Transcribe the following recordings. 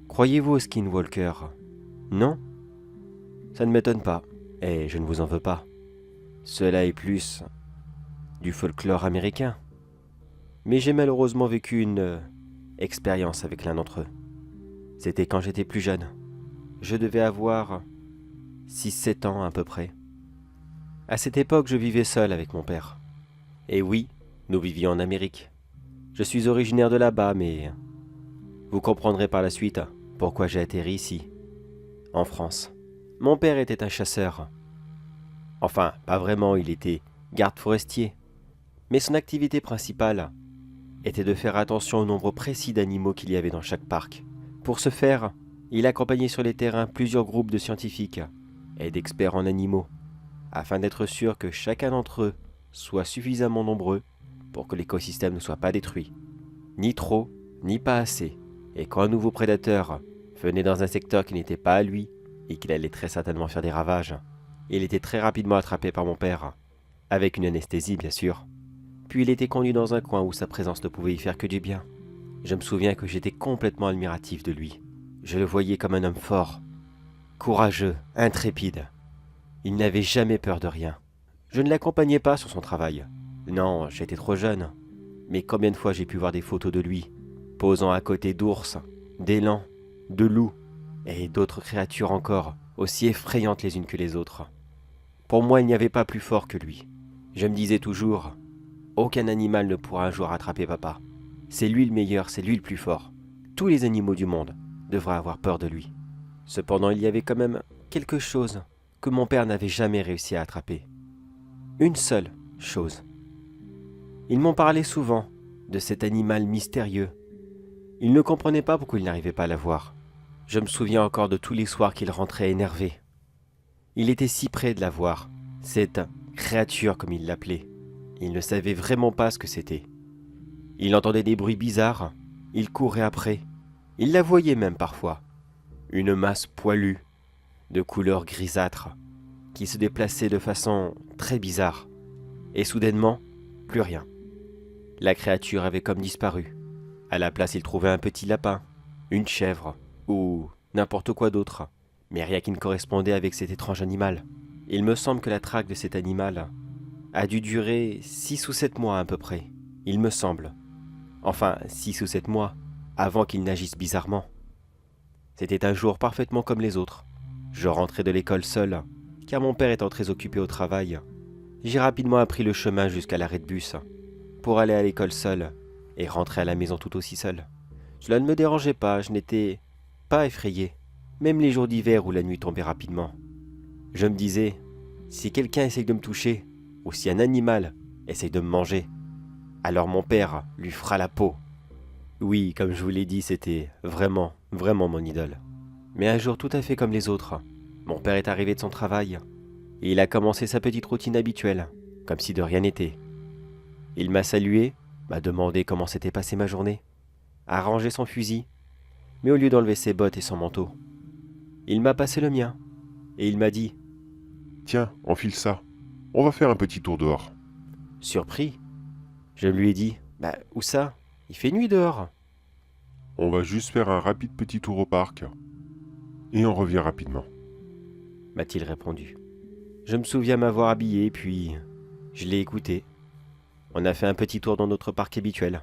Croyez-vous au skinwalker? Non? Ça ne m'étonne pas, et je ne vous en veux pas. Cela est plus du folklore américain. Mais j'ai malheureusement vécu une expérience avec l'un d'entre eux. C'était quand j'étais plus jeune. Je devais avoir 6-7 ans à peu près. À cette époque, je vivais seul avec mon père. Et oui, nous vivions en Amérique. Je suis originaire de là-bas, mais vous comprendrez par la suite pourquoi j'ai atterri ici, en France. Mon père était un chasseur. Enfin, pas vraiment, il était garde forestier. Mais son activité principale était de faire attention au nombre précis d'animaux qu'il y avait dans chaque parc. Pour ce faire, il accompagnait sur les terrains plusieurs groupes de scientifiques et d'experts en animaux, afin d'être sûr que chacun d'entre eux soit suffisamment nombreux pour que l'écosystème ne soit pas détruit. Ni trop, ni pas assez. Et quand un nouveau prédateur venait dans un secteur qui n'était pas à lui, et qu'il allait très certainement faire des ravages, il était très rapidement attrapé par mon père, avec une anesthésie bien sûr. Puis il était conduit dans un coin où sa présence ne pouvait y faire que du bien. Je me souviens que j'étais complètement admiratif de lui. Je le voyais comme un homme fort, courageux, intrépide. Il n'avait jamais peur de rien. Je ne l'accompagnais pas sur son travail. Non, j'étais trop jeune. Mais combien de fois j'ai pu voir des photos de lui, posant à côté d'ours, d'élans, de loups et d'autres créatures encore, aussi effrayantes les unes que les autres. Pour moi, il n'y avait pas plus fort que lui. Je me disais toujours, aucun animal ne pourra un jour attraper papa. C'est lui le meilleur, c'est lui le plus fort. Tous les animaux du monde devraient avoir peur de lui. Cependant, il y avait quand même quelque chose que mon père n'avait jamais réussi à attraper. Une seule chose. Ils m'ont parlé souvent de cet animal mystérieux. Ils ne comprenaient pas pourquoi ils n'arrivaient pas à la voir. Je me souviens encore de tous les soirs qu'il rentrait énervé. Il était si près de la voir, cette créature comme il l'appelait. Il ne savait vraiment pas ce que c'était. Il entendait des bruits bizarres, il courait après. Il la voyait même parfois. Une masse poilue, de couleur grisâtre, qui se déplaçait de façon très bizarre. Et soudainement, plus rien. La créature avait comme disparu. À la place, il trouvait un petit lapin, une chèvre, ou n'importe quoi d'autre, mais rien qui ne correspondait avec cet étrange animal. Il me semble que la traque de cet animal a dû durer 6 ou 7 mois à peu près, il me semble. Enfin, 6 ou 7 mois, avant qu'il n'agisse bizarrement. C'était un jour parfaitement comme les autres. Je rentrais de l'école seul, car mon père étant très occupé au travail. J'ai rapidement appris le chemin jusqu'à l'arrêt de bus, pour aller à l'école seul, et rentrer à la maison tout aussi seul. Cela ne me dérangeait pas, je n'étais pas effrayé, même les jours d'hiver où la nuit tombait rapidement. Je me disais, si quelqu'un essaye de me toucher, ou si un animal essaye de me manger, alors mon père lui fera la peau. Oui, comme je vous l'ai dit, c'était vraiment, vraiment mon idole. Mais un jour tout à fait comme les autres, mon père est arrivé de son travail, et il a commencé sa petite routine habituelle, comme si de rien n'était. Il m'a salué, m'a demandé comment s'était passée ma journée, a rangé son fusil, mais au lieu d'enlever ses bottes et son manteau, il m'a passé le mien, et il m'a dit, Tiens, enfile ça. On va faire un petit tour dehors. surpris, je lui ai dit, bah où ça? Il fait nuit dehors. On va juste faire un rapide petit tour au parc. Et on revient rapidement. M'a-t-il répondu. Je me souviens m'avoir habillé, puis je l'ai écouté. On a fait un petit tour dans notre parc habituel.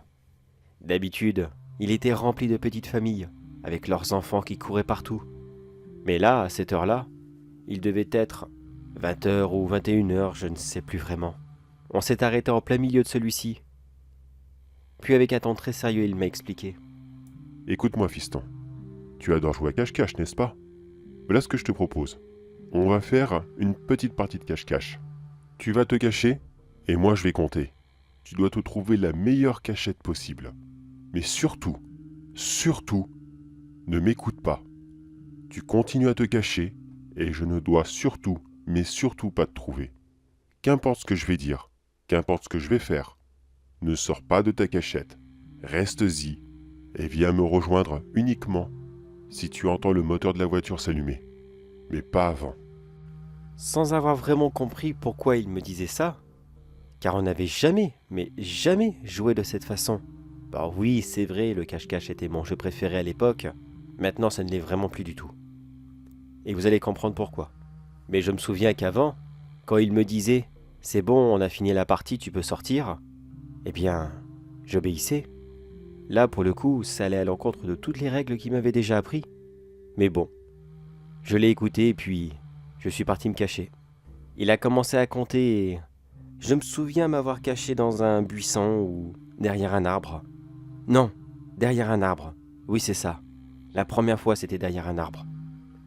D'habitude, il était rempli de petites familles, avec leurs enfants qui couraient partout. Mais là, à cette heure-là, il devait être 20h ou 21h, je ne sais plus vraiment. On s'est arrêté en plein milieu de celui-ci. Puis avec un ton très sérieux, il m'a expliqué. Écoute-moi, fiston. Tu adores jouer à cache-cache, n'est-ce pas? Voilà ce que je te propose. On va faire une petite partie de cache-cache. Tu vas te cacher, et moi je vais compter. Tu dois te trouver la meilleure cachette possible. Mais surtout, surtout, ne m'écoute pas. Tu continues à te cacher, et je ne dois surtout, mais surtout pas te trouver. Qu'importe ce que je vais dire, qu'importe ce que je vais faire, ne sors pas de ta cachette. Reste-y, et viens me rejoindre uniquement si tu entends le moteur de la voiture s'allumer. Mais pas avant. sans avoir vraiment compris pourquoi il me disait ça, car on n'avait jamais, mais jamais joué de cette façon. Bah oui, c'est vrai, le cache-cache était mon jeu préféré à l'époque, maintenant ça ne l'est vraiment plus du tout. Et vous allez comprendre pourquoi. Mais je me souviens qu'avant, quand il me disait « C'est bon, on a fini la partie, tu peux sortir », eh bien, j'obéissais. Là, pour le coup, ça allait à l'encontre de toutes les règles qu'il m'avait déjà appris. Mais bon, je l'ai écouté et puis je suis parti me cacher. Il a commencé à compter et je me souviens m'avoir caché dans un buisson ou derrière un arbre. Non, derrière un arbre. Oui, c'est ça. La première fois, c'était derrière un arbre.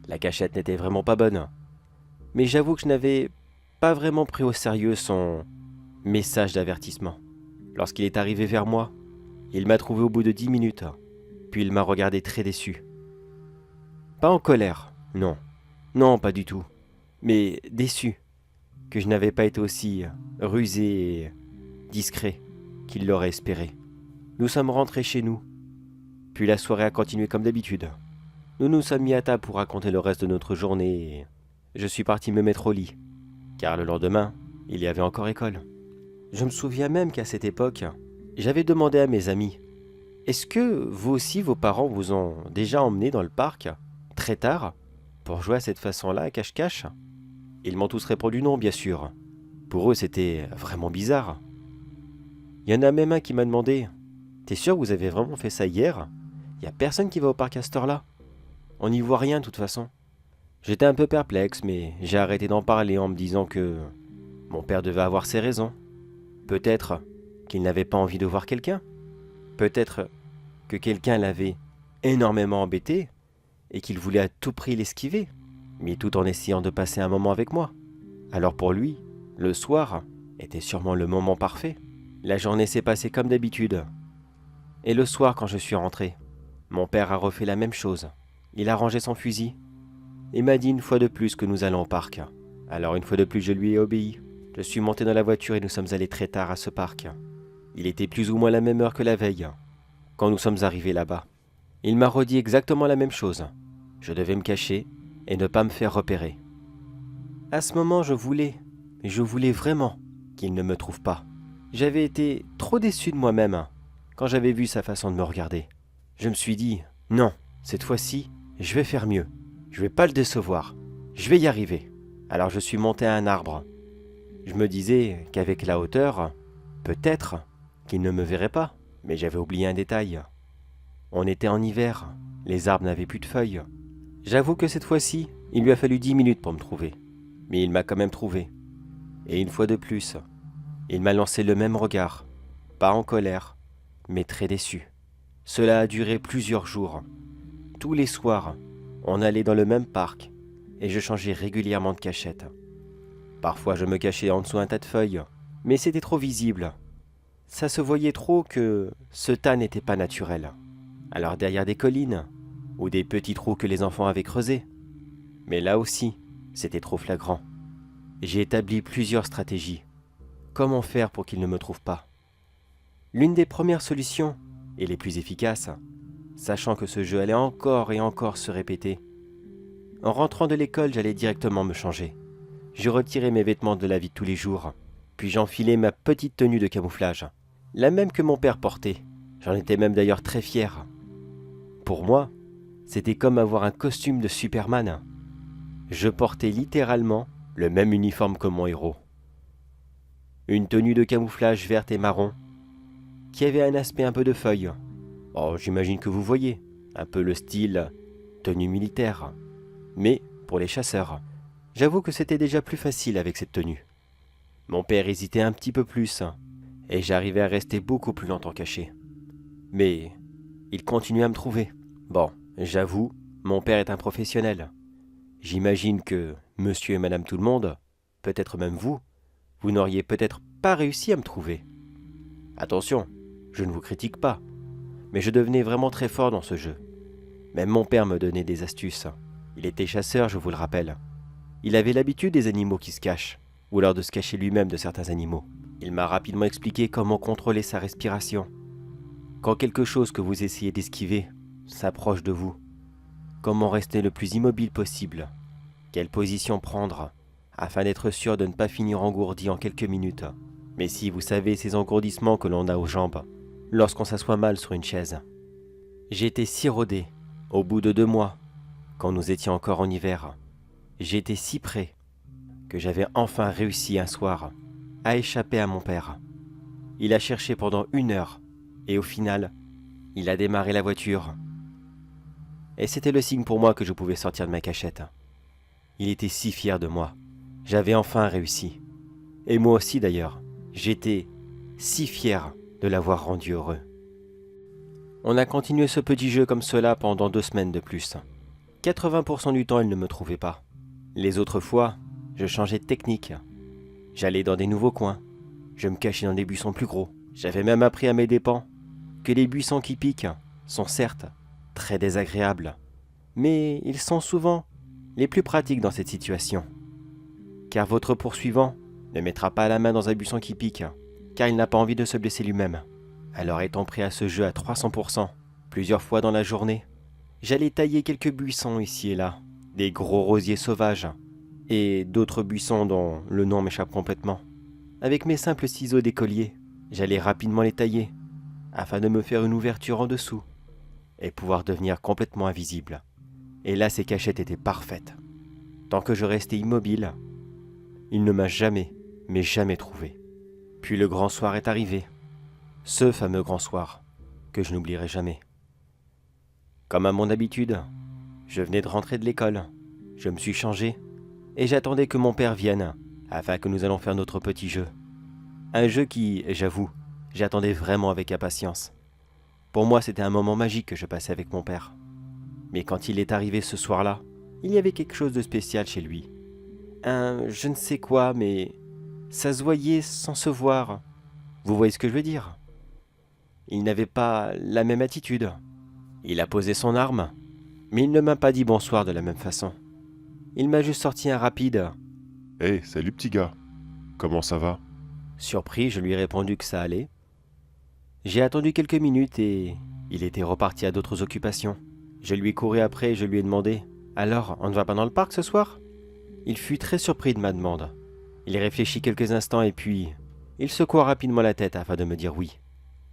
La cachette n'était vraiment pas bonne. Mais j'avoue que je n'avais pas vraiment pris au sérieux son message d'avertissement. Lorsqu'il est arrivé vers moi, il m'a trouvé au bout de 10 minutes, puis il m'a regardé très déçu. Pas en colère, non. Non, pas du tout. Mais déçu que je n'avais pas été aussi rusé et discret qu'il l'aurait espéré. Nous sommes rentrés chez nous, puis la soirée a continué comme d'habitude. Nous nous sommes mis à table pour raconter le reste de notre journée et je suis parti me mettre au lit, car le lendemain, il y avait encore école. Je me souviens même qu'à cette époque, j'avais demandé à mes amis « Est-ce que vous aussi, vos parents vous ont déjà emmené dans le parc, très tard, pour jouer à cette façon-là à cache-cache ?» Ils m'ont tous répondu non, bien sûr. Pour eux, c'était vraiment bizarre. Il y en a même un qui m'a demandé « T'es sûr que vous avez vraiment fait ça hier ? Il n'y a personne qui va au parc à cette heure-là ? On n'y voit rien de toute façon. » J'étais un peu perplexe, mais j'ai arrêté d'en parler en me disant que mon père devait avoir ses raisons. Peut-être qu'il n'avait pas envie de voir quelqu'un. Peut-être que quelqu'un l'avait énormément embêté et qu'il voulait à tout prix l'esquiver, mais tout en essayant de passer un moment avec moi. Alors pour lui, le soir était sûrement le moment parfait. La journée s'est passée comme d'habitude. Et le soir, quand je suis rentré, mon père a refait la même chose. Il a rangé son fusil et m'a dit une fois de plus que nous allons au parc. Alors une fois de plus, je lui ai obéi. Je suis monté dans la voiture et nous sommes allés très tard à ce parc. Il était plus ou moins la même heure que la veille, quand nous sommes arrivés là-bas. Il m'a redit exactement la même chose. Je devais me cacher et ne pas me faire repérer. À ce moment, je voulais vraiment qu'il ne me trouve pas. J'avais été trop déçu de moi-même quand j'avais vu sa façon de me regarder. Je me suis dit, non, cette fois-ci, je vais faire mieux. Je vais pas le décevoir. Je vais y arriver. Alors je suis monté à un arbre. Je me disais qu'avec la hauteur, peut-être qu'il ne me verrait pas. Mais j'avais oublié un détail. On était en hiver. Les arbres n'avaient plus de feuilles. J'avoue que cette fois-ci, il lui a fallu 10 minutes pour me trouver. Mais il m'a quand même trouvé. Et une fois de plus, il m'a lancé le même regard. Pas en colère, mais très déçu. Cela a duré plusieurs jours. Tous les soirs, on allait dans le même parc et je changeais régulièrement de cachette. Parfois je me cachais en dessous d'un tas de feuilles, mais c'était trop visible. Ça se voyait trop que ce tas n'était pas naturel. Alors derrière des collines, ou des petits trous que les enfants avaient creusés. Mais là aussi, c'était trop flagrant. J'ai établi plusieurs stratégies. Comment faire pour qu'il ne me trouve pas ? L'une des premières solutions, et les plus efficaces, sachant que ce jeu allait encore et encore se répéter. En rentrant de l'école, j'allais directement me changer. Je retirais mes vêtements de la vie de tous les jours, puis j'enfilais ma petite tenue de camouflage, la même que mon père portait. J'en étais même d'ailleurs très fier. Pour moi, c'était comme avoir un costume de Superman. Je portais littéralement le même uniforme que mon héros. Une tenue de camouflage verte et marron, qui avait un aspect un peu de feuille. Oh, j'imagine que vous voyez, un peu le style tenue militaire. Mais pour les chasseurs, j'avoue que c'était déjà plus facile avec cette tenue. Mon père hésitait un petit peu plus, et j'arrivais à rester beaucoup plus longtemps caché. Mais il continuait à me trouver. Bon, j'avoue, mon père est un professionnel. J'imagine que monsieur et madame tout le monde, peut-être même vous, vous n'auriez peut-être pas réussi à me trouver. Attention, je ne vous critique pas, mais je devenais vraiment très fort dans ce jeu. Même mon père me donnait des astuces. Il était chasseur, je vous le rappelle. Il avait l'habitude des animaux qui se cachent, ou alors de se cacher lui-même de certains animaux. Il m'a rapidement expliqué comment contrôler sa respiration. Quand quelque chose que vous essayez d'esquiver s'approche de vous, comment rester le plus immobile possible, quelle position prendre afin d'être sûr de ne pas finir engourdi en quelques minutes. Mais si vous savez ces engourdissements que l'on a aux jambes, lorsqu'on s'assoit mal sur une chaise. J'étais si rodé, au bout de 2 mois, quand nous étions encore en hiver. J'étais si près que j'avais enfin réussi un soir à échapper à mon père. Il a cherché pendant 1 heure et au final, il a démarré la voiture. Et c'était le signe pour moi que je pouvais sortir de ma cachette. Il était si fier de moi. J'avais enfin réussi. Et moi aussi d'ailleurs, j'étais si fier de l'avoir rendu heureux. On a continué ce petit jeu comme cela pendant 2 semaines de plus. 80% du temps, il ne me trouvait pas. Les autres fois, je changeais de technique. J'allais dans des nouveaux coins. Je me cachais dans des buissons plus gros. J'avais même appris à mes dépens que les buissons qui piquent sont certes très désagréables, mais ils sont souvent les plus pratiques dans cette situation. Car votre poursuivant ne mettra pas la main dans un buisson qui pique, car il n'a pas envie de se blesser lui-même. Alors étant prêt à ce jeu à 300%, plusieurs fois dans la journée, j'allais tailler quelques buissons ici et là, des gros rosiers sauvages, et d'autres buissons dont le nom m'échappe complètement. Avec mes simples ciseaux d'écolier, j'allais rapidement les tailler, afin de me faire une ouverture en dessous, et pouvoir devenir complètement invisible. Et là, ces cachettes étaient parfaites. Tant que je restais immobile, il ne m'a jamais, mais jamais trouvé. Puis le grand soir est arrivé. Ce fameux grand soir, que je n'oublierai jamais. Comme à mon habitude, je venais de rentrer de l'école, je me suis changé, et j'attendais que mon père vienne, afin que nous allions faire notre petit jeu. Un jeu qui, j'avoue, j'attendais vraiment avec impatience. Pour moi, c'était un moment magique que je passais avec mon père. Mais quand il est arrivé ce soir-là, il y avait quelque chose de spécial chez lui. Un je ne sais quoi, mais ça se voyait sans se voir. Vous voyez ce que je veux dire? Il n'avait pas la même attitude. Il a posé son arme, mais il ne m'a pas dit bonsoir de la même façon. Il m'a juste sorti un rapide. Hé, salut petit gars. Comment ça va? Surpris, je lui ai répondu que ça allait. J'ai attendu quelques minutes et il était reparti à d'autres occupations. Je lui ai couru après et je lui ai demandé « Alors, on ne va pas dans le parc ce soir ?» Il fut très surpris de ma demande. Il réfléchit quelques instants et puis il secoua rapidement la tête afin de me dire oui.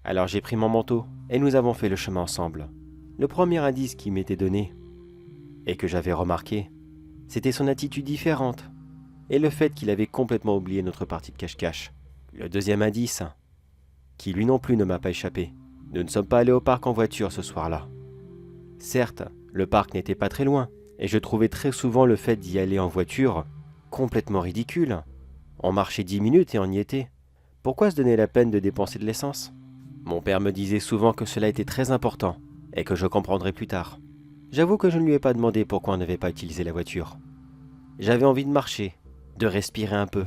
Alors j'ai pris mon manteau et nous avons fait le chemin ensemble. Le premier indice qui m'était donné et que j'avais remarqué, c'était son attitude différente et le fait qu'il avait complètement oublié notre partie de cache-cache. Le deuxième indice, qui lui non plus ne m'a pas échappé, nous ne sommes pas allés au parc en voiture ce soir-là. Certes, le parc n'était pas très loin et je trouvais très souvent le fait d'y aller en voiture complètement ridicule. On marchait 10 minutes et on y était. Pourquoi se donner la peine de dépenser de l'essence? Mon père me disait souvent que cela était très important et que je comprendrais plus tard. J'avoue que je ne lui ai pas demandé pourquoi on n'avait pas utilisé la voiture. J'avais envie de marcher, de respirer un peu.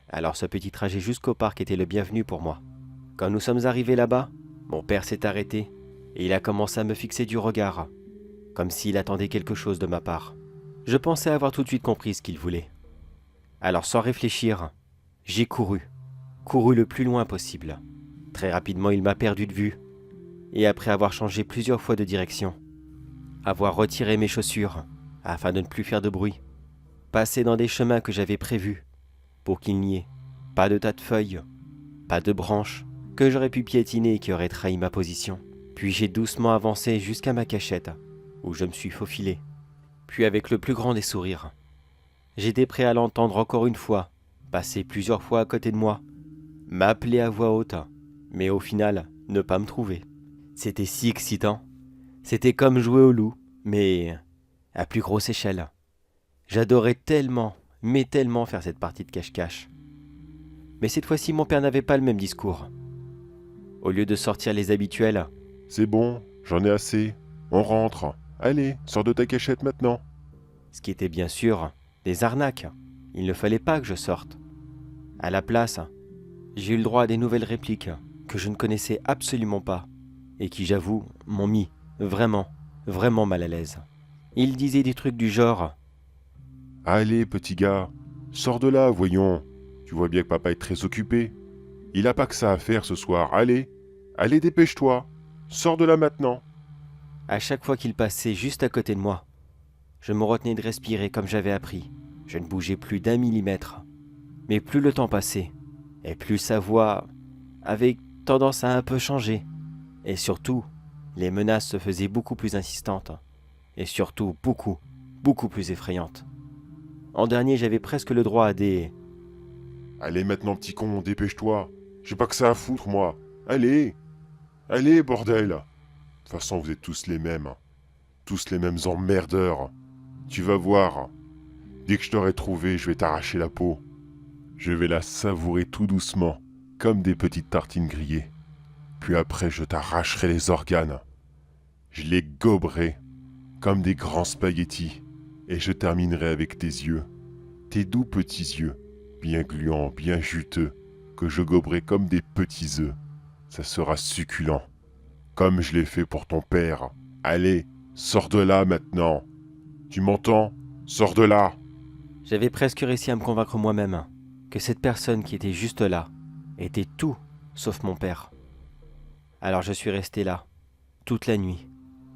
Alors ce petit trajet jusqu'au parc était le bienvenu pour moi. Quand nous sommes arrivés là-bas, mon père s'est arrêté et il a commencé à me fixer du regard, comme s'il attendait quelque chose de ma part. Je pensais avoir tout de suite compris ce qu'il voulait. Alors sans réfléchir, j'ai couru le plus loin possible. Très rapidement, il m'a perdu de vue, et après avoir changé plusieurs fois de direction, avoir retiré mes chaussures afin de ne plus faire de bruit, passer dans des chemins que j'avais prévus pour qu'il n'y ait pas de tas de feuilles, pas de branches que j'aurais pu piétiner et qui auraient trahi ma position. Puis j'ai doucement avancé jusqu'à ma cachette, où je me suis faufilé. Puis avec le plus grand des sourires, j'étais prêt à l'entendre encore une fois, passer plusieurs fois à côté de moi, m'appeler à voix haute, mais au final, ne pas me trouver. C'était si excitant. C'était comme jouer au loup, mais à plus grosse échelle. J'adorais tellement, mais tellement faire cette partie de cache-cache. Mais cette fois-ci, mon père n'avait pas le même discours. Au lieu de sortir les habituels, C'est bon, j'en ai assez. On rentre. Allez, sors de ta cachette maintenant. ce qui était bien sûr des arnaques, il ne fallait pas que je sorte. À la place, j'ai eu le droit à des nouvelles répliques que je ne connaissais absolument pas et qui, j'avoue, m'ont mis vraiment, vraiment mal à l'aise. Il disait des trucs du genre Allez, petit gars, sors de là, voyons. Tu vois bien que papa est très occupé. Il a pas que ça à faire ce soir. Allez, allez, dépêche-toi. Sors de là maintenant. à chaque fois qu'il passait juste à côté de moi. Je me retenais de respirer comme j'avais appris. Je ne bougeais plus d'un millimètre. Mais plus le temps passait, et plus sa voix avait tendance à un peu changer. Et surtout, les menaces se faisaient beaucoup plus insistantes. Et surtout, beaucoup plus effrayantes. En dernier, j'avais presque le droit à des... Allez maintenant, petit con, dépêche-toi. J'ai pas que ça à foutre, moi. Allez. Allez, bordel. De toute façon, vous êtes tous les mêmes. Tous les mêmes emmerdeurs. Tu vas voir. Dès que je t'aurai trouvé, je vais t'arracher la peau. Je vais la savourer tout doucement, comme des petites tartines grillées. Puis après, je t'arracherai les organes. Je les goberai, comme des grands spaghettis. Et je terminerai avec tes yeux. Tes doux petits yeux, bien gluants, bien juteux, que je goberai comme des petits œufs. Ça sera succulent. Comme je l'ai fait pour ton père. Allez, sors de là maintenant. Tu m'entends? Sors de là. J'avais presque réussi à me convaincre moi-même que cette personne qui était juste là était tout sauf mon père. Alors je suis resté là, toute la nuit.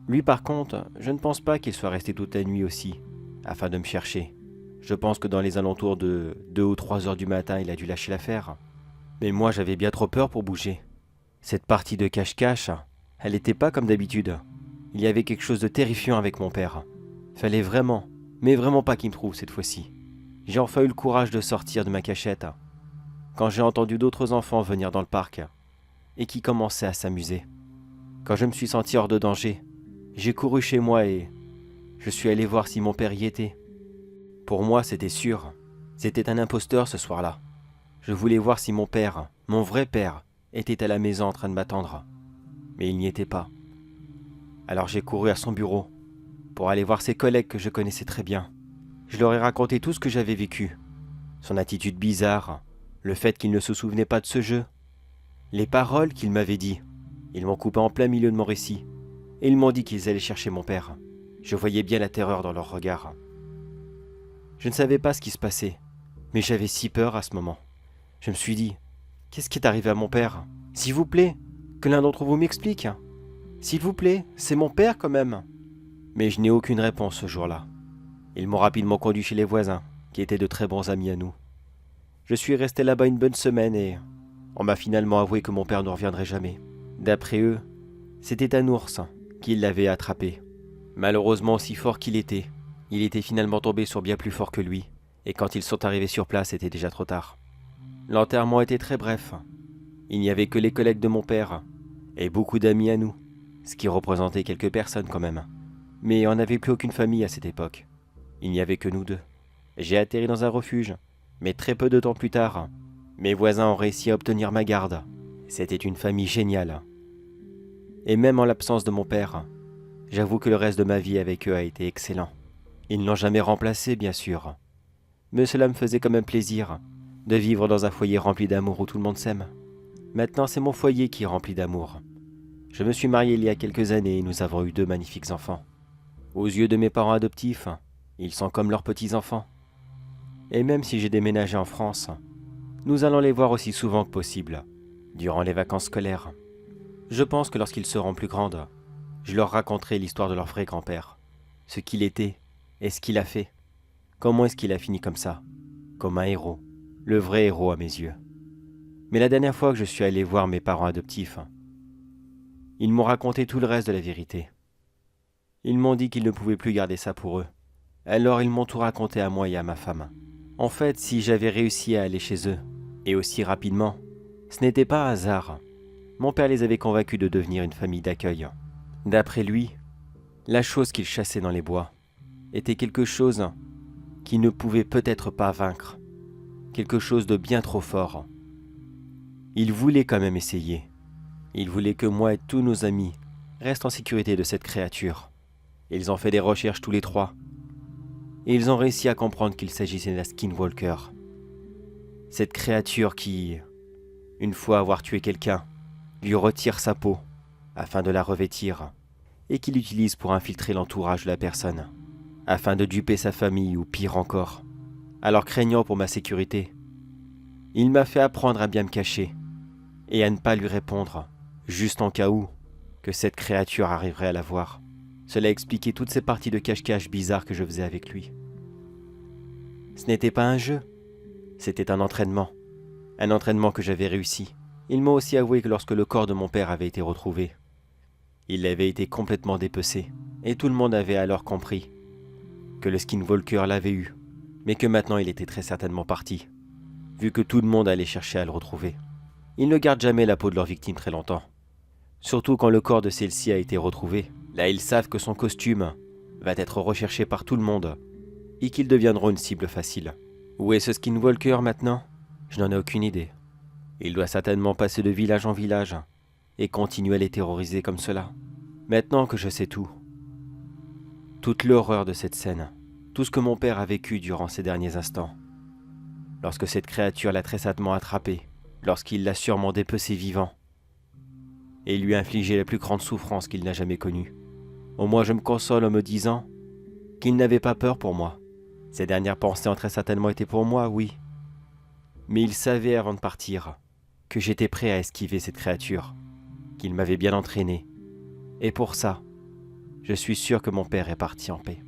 Lui par contre, je ne pense pas qu'il soit resté toute la nuit aussi, afin de me chercher. Je pense que dans les alentours de 2 ou 3 heures du matin, il a dû lâcher l'affaire. Mais moi j'avais bien trop peur pour bouger. Cette partie de cache-cache, elle n'était pas comme d'habitude. Il y avait quelque chose de terrifiant avec mon père. Fallait vraiment, mais vraiment pas qu'il me trouve cette fois-ci. J'ai enfin eu le courage de sortir de ma cachette quand j'ai entendu d'autres enfants venir dans le parc et qui commençaient à s'amuser. Quand je me suis senti hors de danger, j'ai couru chez moi et je suis allé voir si mon père y était. Pour moi, c'était sûr. C'était un imposteur ce soir-là. Je voulais voir si mon père, mon vrai père, était à la maison en train de m'attendre. Mais il n'y était pas. Alors j'ai couru à son bureau pour aller voir ses collègues que je connaissais très bien. Je leur ai raconté tout ce que j'avais vécu. Son attitude bizarre, le fait qu'il ne se souvenait pas de ce jeu, les paroles qu'il m'avait dit. Ils m'ont coupé en plein milieu de mon récit et ils m'ont dit qu'ils allaient chercher mon père. Je voyais bien la terreur dans leurs regards. Je ne savais pas ce qui se passait, mais j'avais si peur à ce moment. Je me suis dit, qu'est-ce qui est arrivé à mon père? S'il vous plaît, que l'un d'entre vous m'explique. S'il vous plaît, c'est mon père quand même. Mais je n'ai aucune réponse ce jour-là. Ils m'ont rapidement conduit chez les voisins, qui étaient de très bons amis à nous. Je suis resté là-bas une bonne semaine et on m'a finalement avoué que mon père ne reviendrait jamais. D'après eux, c'était un ours qui l'avait attrapé. Malheureusement, aussi fort qu'il était, il était finalement tombé sur bien plus fort que lui, et quand ils sont arrivés sur place, c'était déjà trop tard. L'enterrement était très bref. Il n'y avait que les collègues de mon père et beaucoup d'amis à nous, ce qui représentait quelques personnes quand même. Mais on n'avait plus aucune famille à cette époque. Il n'y avait que nous deux. J'ai atterri dans un refuge, mais très peu de temps plus tard, mes voisins ont réussi à obtenir ma garde. C'était une famille géniale. Et même en l'absence de mon père, j'avoue que le reste de ma vie avec eux a été excellent. Ils n'ont jamais remplacé, bien sûr. Mais cela me faisait quand même plaisir de vivre dans un foyer rempli d'amour où tout le monde s'aime. Maintenant, c'est mon foyer qui est rempli d'amour. Je me suis marié il y a quelques années et nous avons eu 2 magnifiques enfants. Aux yeux de mes parents adoptifs, ils sont comme leurs petits-enfants. Et même si j'ai déménagé en France, nous allons les voir aussi souvent que possible, durant les vacances scolaires. Je pense que lorsqu'ils seront plus grands, je leur raconterai l'histoire de leur vrai grand-père, ce qu'il était et ce qu'il a fait. Comment est-ce qu'il a fini comme ça, comme un héros, le vrai héros à mes yeux. Mais la dernière fois que je suis allé voir mes parents adoptifs, ils m'ont raconté tout le reste de la vérité. Ils m'ont dit qu'ils ne pouvaient plus garder ça pour eux. Alors ils m'ont tout raconté à moi et à ma femme. En fait, si j'avais réussi à aller chez eux, et aussi rapidement, ce n'était pas un hasard. Mon père les avait convaincus de devenir une famille d'accueil. D'après lui, la chose qu'il chassait dans les bois était quelque chose qu'il ne pouvait peut-être pas vaincre, quelque chose de bien trop fort. Il voulait quand même essayer. Il voulait que moi et tous nos amis restent en sécurité de cette créature. Ils ont fait des recherches tous les 3. Et ils ont réussi à comprendre qu'il s'agissait d'un skinwalker. Cette créature qui, une fois avoir tué quelqu'un, lui retire sa peau afin de la revêtir et qui l'utilise pour infiltrer l'entourage de la personne, afin de duper sa famille ou pire encore. Alors craignant pour ma sécurité, il m'a fait apprendre à bien me cacher et à ne pas lui répondre, juste en cas où que cette créature arriverait à la voir. Cela expliquait toutes ces parties de cache-cache bizarres que je faisais avec lui. Ce n'était pas un jeu, c'était un entraînement. Un entraînement que j'avais réussi. Ils m'ont aussi avoué que lorsque le corps de mon père avait été retrouvé, il avait été complètement dépecé, et tout le monde avait alors compris que le skinwalker l'avait eu, mais que maintenant il était très certainement parti, vu que tout le monde allait chercher à le retrouver. Ils ne gardent jamais la peau de leur victime très longtemps. Surtout quand le corps de celle-ci a été retrouvé. Là, ils savent que son costume va être recherché par tout le monde et qu'ils deviendront une cible facile. Où est ce skinwalker maintenant? Je n'en ai aucune idée. Il doit certainement passer de village en village et continuer à les terroriser comme cela. Maintenant que je sais tout, toute l'horreur de cette scène, tout ce que mon père a vécu durant ces derniers instants, lorsque cette créature l'a très sagement attrapé, lorsqu'il l'a sûrement dépecé vivant, et lui a infligé la plus grande souffrance qu'il n'a jamais connue. Au moins je me console en me disant qu'il n'avait pas peur pour moi. Ses dernières pensées ont très certainement été pour moi, oui. Mais il savait avant de partir que j'étais prêt à esquiver cette créature, qu'il m'avait bien entraîné. Et pour ça, je suis sûr que mon père est parti en paix.